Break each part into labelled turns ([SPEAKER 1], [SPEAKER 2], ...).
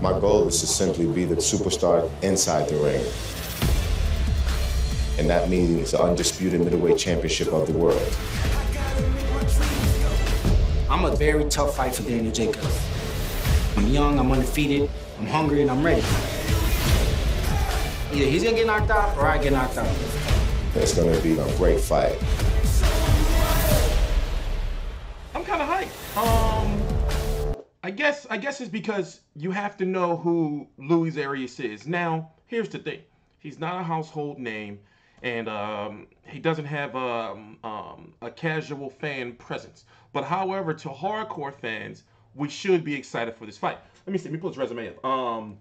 [SPEAKER 1] My goal is to simply be the superstar inside the ring. And that means the undisputed middleweight championship of the world.
[SPEAKER 2] I'm a very tough fight for Daniel Jacobs. I'm young, I'm undefeated, I'm hungry, and I'm ready. Either he's gonna get knocked out or I get knocked out.
[SPEAKER 1] It's gonna be a great fight.
[SPEAKER 3] I'm kind of hyped. I guess it's because you have to know who Luis Arias is. Now, here's the thing: he's not a household name, and he doesn't have a casual fan presence. But however, to hardcore fans, we should be excited for this fight. Let me see. Let me pull his resume up. Oh,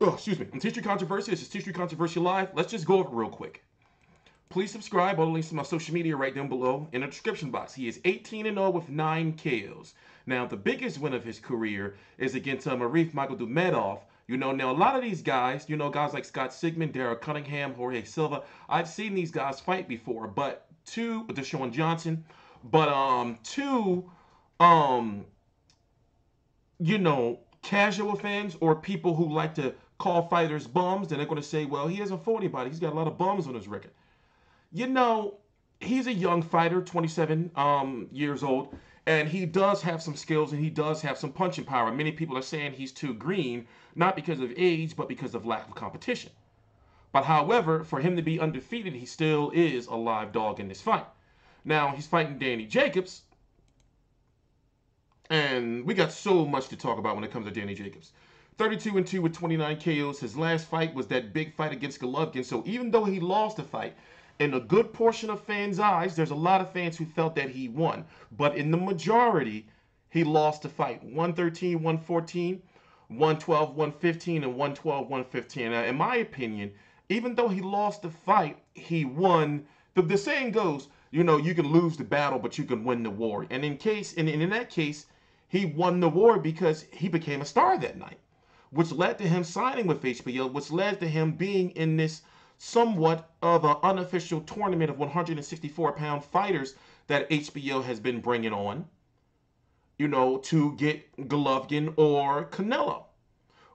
[SPEAKER 3] excuse me. I'm TstreeT Controversy. This is TstreeT Controversy Live. Let's just go over it real quick. Please subscribe. All the links to my social media right down below in the description box. He is 18-0 with 9 KOs. Now, the biggest win of his career is against Marif Magomedov. You know, now a lot of these guys, you know, guys like Scott Sigmund, Darrell Cunningham, Jorge Silva, I've seen these guys fight before, but Deshaun Johnson, but you know, casual fans or people who like to call fighters bums, and they're going to say, well, he hasn't fought anybody. He's got a lot of bums on his record. You know, he's a young fighter, 27 years old, and he does have some skills and he does have some punching power. Many people are saying he's too green, not because of age, but because of lack of competition. But however, for him to be undefeated, he still is a live dog in this fight. Now, he's fighting Danny Jacobs, and we got so much to talk about when it comes to Danny Jacobs. 32-2 with 29 KOs. His last fight was that big fight against Golovkin. So even though he lost the fight, in a good portion of fans' eyes, there's a lot of fans who felt that he won. But in the majority, he lost the fight. 113, 114, 112, 115, and 112, 115. Now, in my opinion, even though he lost the fight, he won. The saying goes, you know, you can lose the battle, but you can win the war. And in that case, he won the war because he became a star that night, which led to him signing with HBO, which led to him being in this somewhat of an unofficial tournament of 164-pound fighters that HBO has been bringing on, you know, to get Golovkin or Canelo.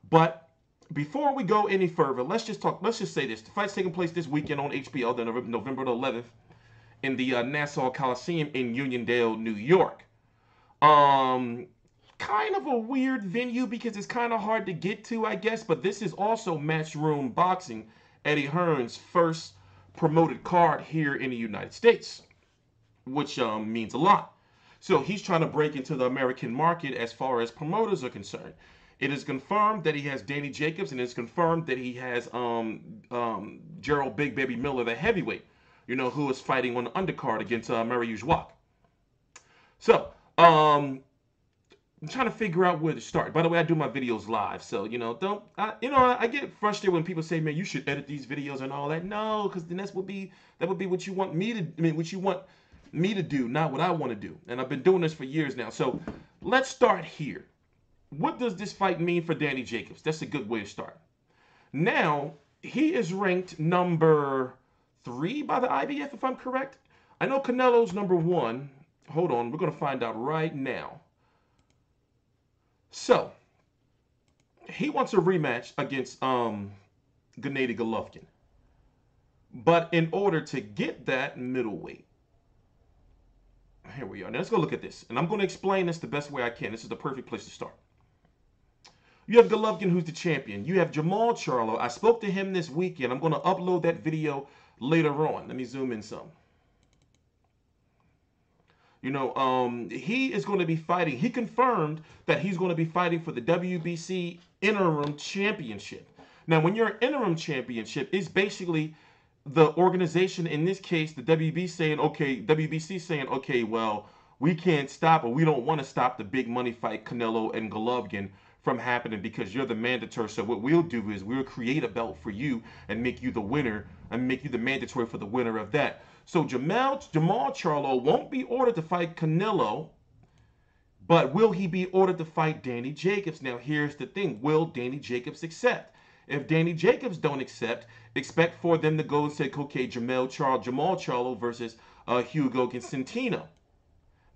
[SPEAKER 3] But before we go any further, let's just say this. The fight's taking place this weekend on HBO, November the 11th, in the Nassau Coliseum in Uniondale, New York. Kind of a weird venue because it's kind of hard to get to, I guess, but this is also Matchroom Boxing, Eddie Hearn's first promoted card here in the United States, which means a lot. So he's trying to break into the American market as far as promoters are concerned. It is confirmed that he has Danny Jacobs, and it's confirmed that he has Gerald Big Baby Miller, the heavyweight, you know, who is fighting on the undercard against Mariusz Wach. So, I'm trying to figure out where to start. By the way, I do my videos live, so you know, I get frustrated when people say, "Man, you should edit these videos and all that." No, because then that would be what you want me to. I mean, what you want me to do, not what I want to do. And I've been doing this for years now. So let's start here. What does this fight mean for Danny Jacobs? That's a good way to start. Now he is ranked number 3 by the IBF, if I'm correct. I know Canelo's number 1. Hold on, we're gonna find out right now. So, he wants a rematch against Gennady Golovkin. But in order to get that middleweight, here we are. Now let's go look at this. And I'm going to explain this the best way I can. This is the perfect place to start. You have Golovkin, who's the champion. You have Jamal Charlo. I spoke to him this weekend. I'm going to upload that video later on. Let me zoom in some. You know, he is going to be fighting. He confirmed that he's going to be fighting for the WBC Interim Championship. Now, when you're an interim championship, it's basically the organization, in this case, the WBC saying, okay, well, we can't stop, or we don't want to stop the big money fight, Canelo and Golovkin, from happening because you're the mandatory. So what we'll do is we'll create a belt for you and make you the winner and make you the mandatory for the winner of that. So Jamal Charlo won't be ordered to fight Canelo, but will he be ordered to fight Danny Jacobs? Now, here's the thing. Will Danny Jacobs accept? If Danny Jacobs don't accept, expect for them to go and say, okay, Jamal Charlo versus Hugo Centeno.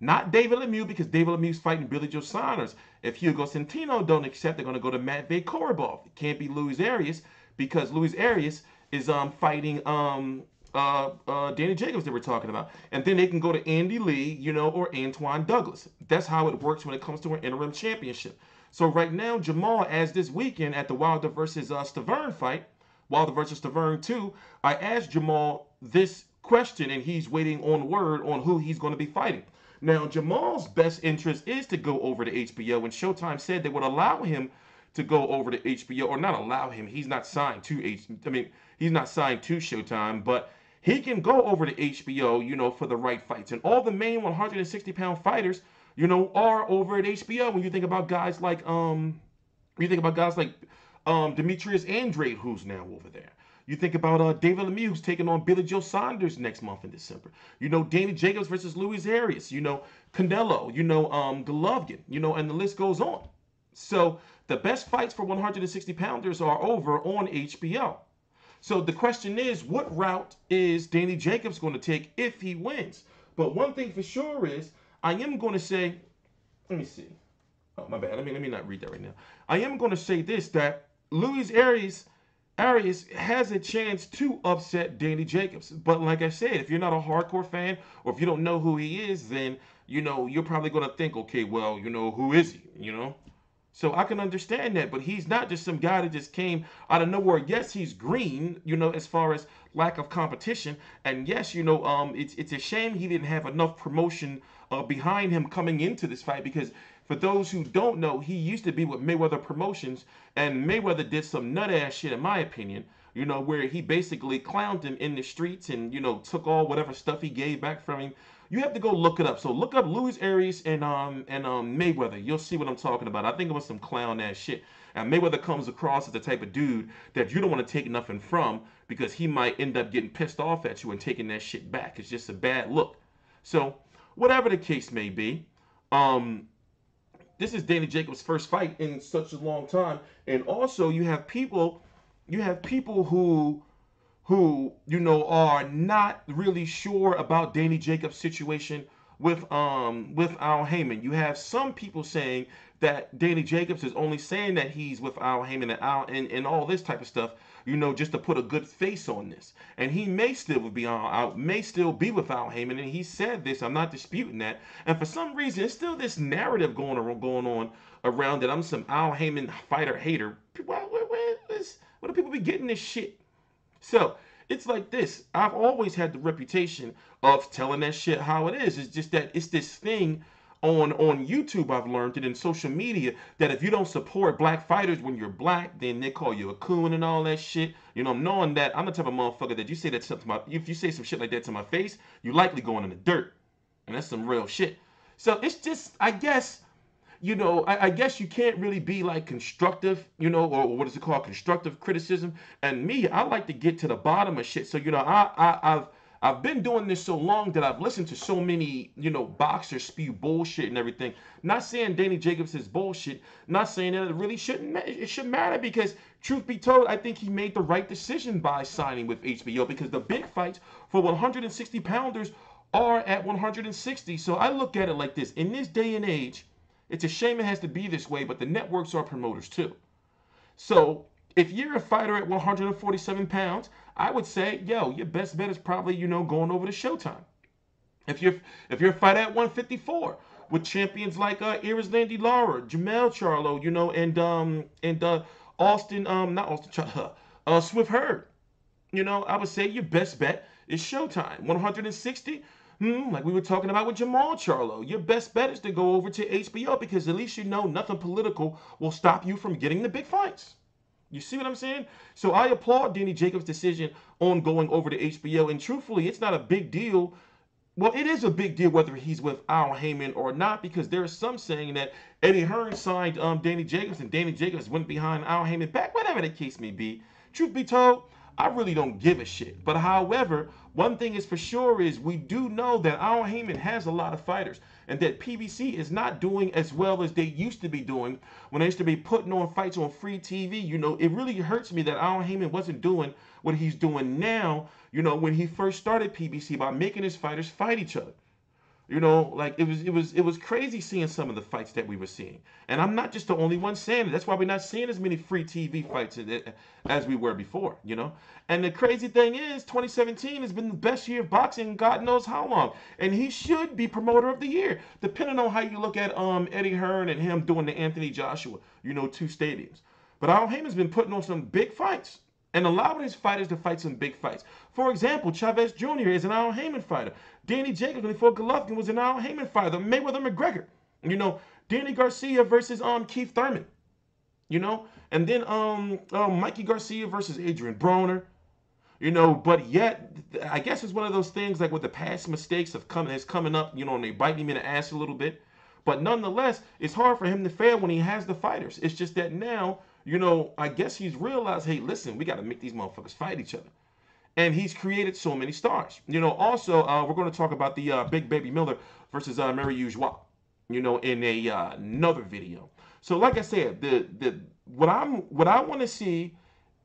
[SPEAKER 3] Not David Lemieux, because David Lemieux's fighting Billy Joe Saunders. If Hugo Centeno don't accept, they're going to go to Matvey Korobov. It can't be Luis Arias, because Luis Arias is fighting Danny Jacobs that we're talking about. And then they can go to Andy Lee, you know, or Antoine Douglas. That's how it works when it comes to an interim championship. So right now, Jamal, as this weekend at the Wilder versus Stavern fight, Wilder versus Stavern 2, I asked Jamal this question, and he's waiting on word on who he's going to be fighting. Now, Jamal's best interest is to go over to HBO, and Showtime said they would allow him to go over to HBO, or not allow him. He's not signed to he's not signed to Showtime, but he can go over to HBO, you know, for the right fights. And all the main 160-pound fighters, you know, are over at HBO. When you think about guys like Demetrius Andrade, who's now over there. You think about David Lemieux, who's taking on Billy Joe Saunders next month in December. You know, Danny Jacobs versus Luis Arias. You know, Canelo. You know, Golovkin. You know, and the list goes on. So the best fights for 160-pounders are over on HBO. So the question is, what route is Danny Jacobs going to take if he wins? But one thing for sure is, I am going to say, let me see. Oh, my bad. Let me not read that right now. I am going to say this, that Luis Arias has a chance to upset Danny Jacobs. But like I said, if you're not a hardcore fan, or if you don't know who he is, then, you know, you're probably going to think, okay, well, you know, who is he, you know? So I can understand that, but he's not just some guy that just came out of nowhere. Yes, he's green, you know, as far as lack of competition. And yes, you know, it's a shame he didn't have enough promotion behind him coming into this fight, because for those who don't know, he used to be with Mayweather Promotions, and Mayweather did some nut-ass shit, in my opinion, you know, where he basically clowned him in the streets and, you know, took all whatever stuff he gave back from him. You have to go look it up. So look up Luis Arias and Mayweather. You'll see what I'm talking about. I think it was some clown-ass shit. And Mayweather comes across as the type of dude that you don't want to take nothing from, because he might end up getting pissed off at you and taking that shit back. It's just a bad look. So whatever the case may be, this is Danny Jacobs' first fight in such a long time, and also you have people who you know are not really sure about Danny Jacobs' situation with Al Heyman. You have some people saying that Danny Jacobs is only saying that he's with Al Heyman and all this type of stuff, you know, just to put a good face on this. And he may still be with Al Heyman, and he said this. I'm not disputing that. And for some reason, there's still this narrative going on around that I'm some Al Heyman fighter hater. Where do people be getting this shit? So it's like this. I've always had the reputation of telling that shit how it is. It's just that it's this thing on YouTube, I've learned it, in social media, that if you don't support black fighters when you're black, then they call you a coon and all that shit. You know, knowing that I'm the type of motherfucker that you say that something to if you say some shit like that to my face, you likely going in the dirt. And that's some real shit. So it's just, I guess, you know, I guess you can't really be like constructive, you know, or what is it called, constructive criticism. And me, I like to get to the bottom of shit. So, you know, I've been doing this so long that I've listened to so many, you know, boxers spew bullshit and everything. Not saying Danny Jacobs is bullshit. Not saying that it really shouldn't matter, because truth be told, I think he made the right decision by signing with HBO, because the big fights for 160 pounders are at 160. So I look at it like this. In this day and age, it's a shame it has to be this way, but the networks are promoters too. So if you're a fighter at 147 pounds, I would say, yo, your best bet is probably, you know, going over to Showtime. If you're a fighter at 154 with champions like Landy Lara, Jamel Charlo, you know, and Swift Hurd, you know, I would say your best bet is Showtime. 160. Like we were talking about with Jamal Charlo, your best bet is to go over to HBO, because at least you know nothing political will stop you from getting the big fights. You see what I'm saying? So I applaud Danny Jacobs' decision on going over to HBO, and truthfully, it's not a big deal. Well, it is a big deal whether he's with Al Heyman or not, because there are some saying that Eddie Hearn signed Danny Jacobs, and Danny Jacobs went behind Al Heyman back, whatever the case may be. Truth be told, I really don't give a shit. But however, one thing is for sure is we do know that Al Heyman has a lot of fighters, and that PBC is not doing as well as they used to be doing when they used to be putting on fights on free TV. You know, it really hurts me that Al Heyman wasn't doing what he's doing now, you know, when he first started PBC, by making his fighters fight each other. You know, like it was crazy seeing some of the fights that we were seeing. And I'm not just the only one saying it. That's why we're not seeing as many free TV fights as we were before, you know? And the crazy thing is, 2017 has been the best year of boxing in God knows how long. And he should be promoter of the year, depending on how you look at Eddie Hearn and him doing the Anthony Joshua, you know, 2 stadiums. But Al Heyman's been putting on some big fights and allowing his fighters to fight some big fights. For example, Chavez Jr. is an Al Heyman fighter. Danny Jacobs, when he fought Golovkin, was an Al Heyman fighter. Mayweather McGregor. You know, Danny Garcia versus Keith Thurman. You know, and then Mikey Garcia versus Adrian Broner. You know, but yet, I guess it's one of those things like with the past mistakes of coming up, you know, and they bite him in the ass a little bit. But nonetheless, it's hard for him to fail when he has the fighters. It's just that now, you know, I guess he's realized, hey, listen, we got to make these motherfuckers fight each other. And he's created so many stars. You know, also, we're going to talk about the Big Baby Miller versus Mary Ujoie, you know, in another video. So, like I said, what I want to see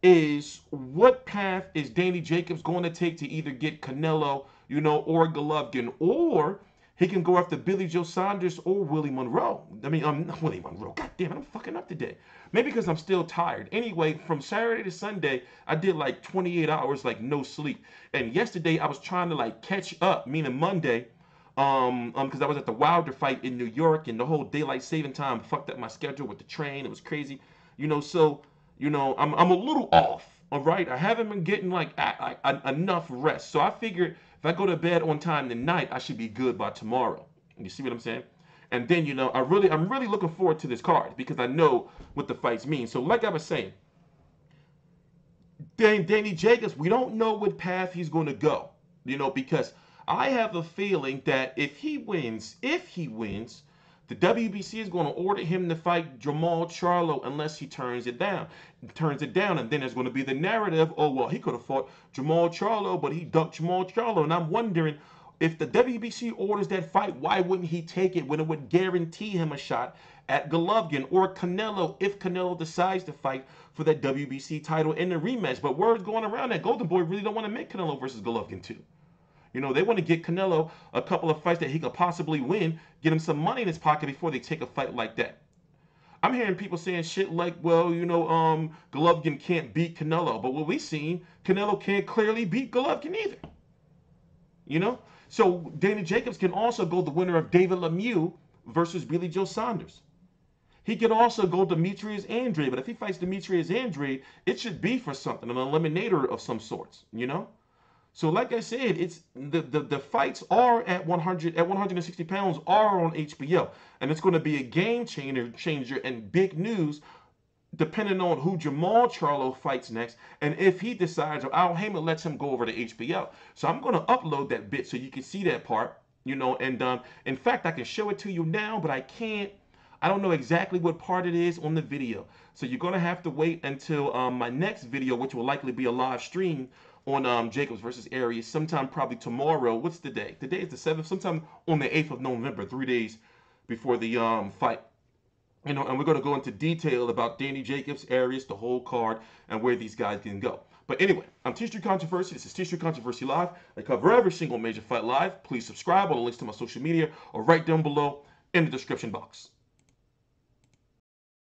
[SPEAKER 3] is what path is Danny Jacobs going to take to either get Canelo, you know, or Golovkin, or he can go after Billy Joe Saunders or Willie Monroe. I mean, not Willie Monroe. God damn it, I'm fucking up today. Maybe because I'm still tired. Anyway, from Saturday to Sunday, I did like 28 hours, like no sleep. And yesterday, I was trying to like catch up, meaning Monday, because I was at the Wilder fight in New York, and the whole daylight saving time fucked up my schedule with the train. It was crazy, you know. So, you know, I'm a little off. All right, I haven't been getting like enough rest. So I figured if I go to bed on time tonight, I should be good by tomorrow. You see what I'm saying? And then, you know, I'm really looking forward to this card because I know what the fights mean. So like I was saying, Danny Jacobs, we don't know what path he's going to go, you know, because I have a feeling that if he wins, the WBC is going to order him to fight Jamal Charlo unless he turns it down. And then there's going to be the narrative, oh, well, he could have fought Jamal Charlo, but he ducked Jamal Charlo. And I'm wondering, if the WBC orders that fight, why wouldn't he take it when it would guarantee him a shot at Golovkin or Canelo if Canelo decides to fight for that WBC title in the rematch? But word's going around that Golden Boy really don't want to make Canelo versus Golovkin too. You know, they want to get Canelo a couple of fights that he could possibly win, get him some money in his pocket before they take a fight like that. I'm hearing people saying shit like, well, you know, Golovkin can't beat Canelo. But what we've seen, Canelo can't clearly beat Golovkin either. You know? So Danny Jacobs can also go the winner of David Lemieux versus Billy Joe Saunders. He could also go Demetrius Andrade, but if he fights Demetrius Andrade, it should be for something, an eliminator of some sorts, you know? So like I said, it's the fights are at 160 pounds are on HBO, and it's going to be a game changer and big news depending on who Jamal Charlo fights next, and if he decides or Al Heyman lets him go over to HBO. So I'm going to upload that bit so you can see that part, you know, and in fact, I can show it to you now, but I don't know exactly what part it is on the video. So you're going to have to wait until my next video, which will likely be a live stream on Jacobs versus Arias, sometime probably tomorrow. What's the day? Today is the 7th, sometime on the 8th of November, 3 days before the fight. You know, and we're going to go into detail about Danny Jacobs, Arias, the whole card, and where these guys can go. But anyway, I'm TstreeT Controversy. This is TstreeT Controversy Live. I cover every single major fight live. Please subscribe. All the links to my social media are right down below in the description box.